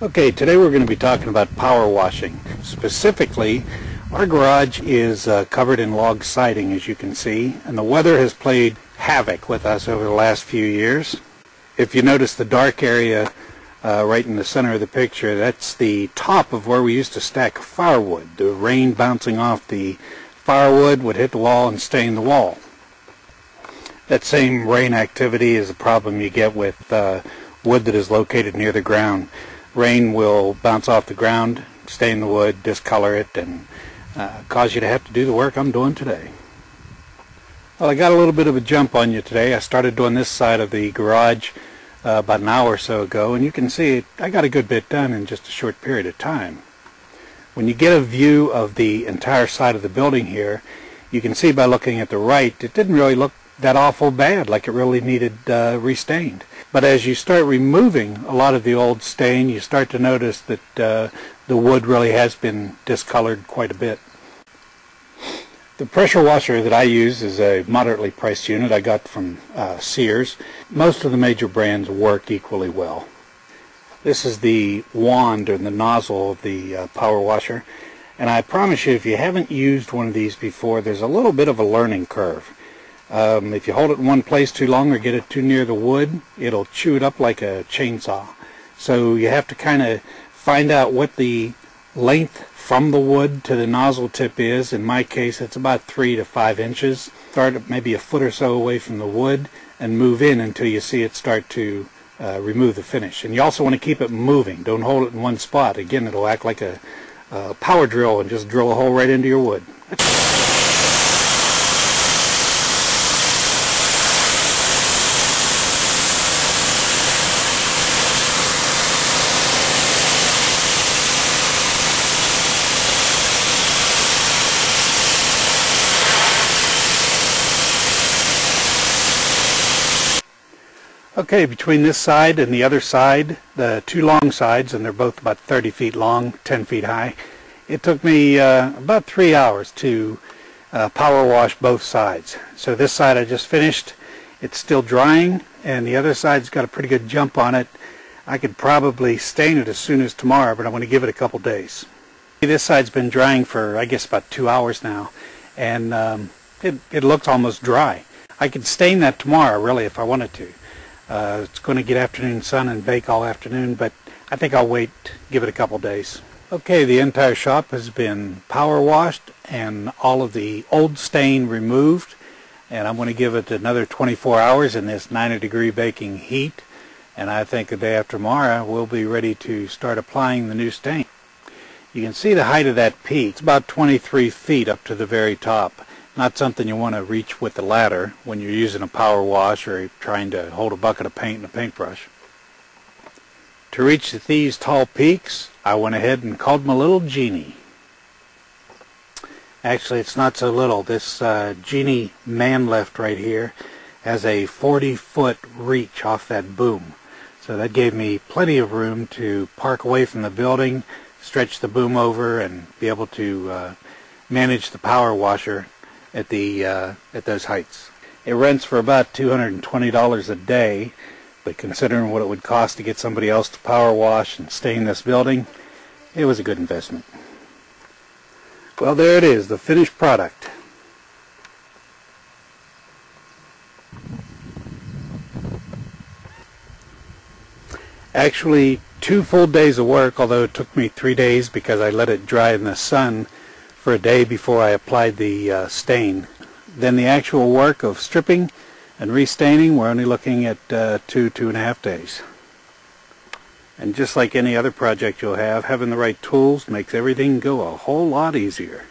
Okay, today we're going to be talking about power washing. Specifically, our garage is covered in log siding, as you can see, and the weather has played havoc with us over the last few years. If you notice the dark area right in the center of the picture, that's the top of where we used to stack firewood. The rain bouncing off the firewood would hit the wall and stain the wall. That same rain activity is a problem you get with wood that is located near the ground. Rain will bounce off the ground, stain the wood, discolor it, and cause you to have to do the work I'm doing today. Well, I got a little bit of a jump on you today. I started doing this side of the garage about an hour or so ago, and you can see I got a good bit done in just a short period of time. When you get a view of the entire side of the building here, you can see by looking at the right, it didn't really look that awful bad, like it really needed restained. But as you start removing a lot of the old stain, you start to notice that the wood really has been discolored quite a bit. The pressure washer that I use is a moderately priced unit I got from Sears. Most of the major brands work equally well. This is the wand or the nozzle of the power washer, and I promise you, if you haven't used one of these before, there's a little bit of a learning curve. If you hold it in one place too long or get it too near the wood, it'll chew it up like a chainsaw. So you have to kind of find out what the length from the wood to the nozzle tip is. In my case, it's about 3 to 5 inches. Start maybe a foot or so away from the wood and move in until you see it start to remove the finish. And you also want to keep it moving. Don't hold it in one spot. Again, it'll act like a power drill and just drill a hole right into your wood. Okay, between this side and the other side, the two long sides, and they're both about 30 feet long, 10 feet high, it took me about 3 hours to power wash both sides. So this side I just finished. It's still drying, and the other side's got a pretty good jump on it. I could probably stain it as soon as tomorrow, but I'm going to give it a couple days. This side's been drying for, I guess, about 2 hours now, and it looks almost dry. I could stain that tomorrow, really, if I wanted to. It's going to get afternoon sun and bake all afternoon, but I think I'll wait, give it a couple days. Okay, the entire shop has been power washed and all of the old stain removed, and I'm going to give it another 24 hours in this 90-degree baking heat, and I think the day after tomorrow we'll be ready to start applying the new stain. You can see the height of that peak. It's about 23 feet up to the very top. Not something you want to reach with the ladder when you're using a power wash or trying to hold a bucket of paint and a paintbrush. To reach these tall peaks, I went ahead and called my little Genie. Actually, it's not so little. This Genie man lift right here has a 40-foot reach off that boom. So that gave me plenty of room to park away from the building, stretch the boom over, and be able to manage the power washer at those heights. It rents for about $220 a day, but considering what it would cost to get somebody else to power wash and stain this building, it was a good investment. Well, there it is, the finished product. Actually, 2 full days of work, although it took me 3 days because I let it dry in the sun for a day before I applied the stain. Then the actual work of stripping and restaining, we're only looking at 2.5 days. And just like any other project you'll have, having the right tools makes everything go a whole lot easier.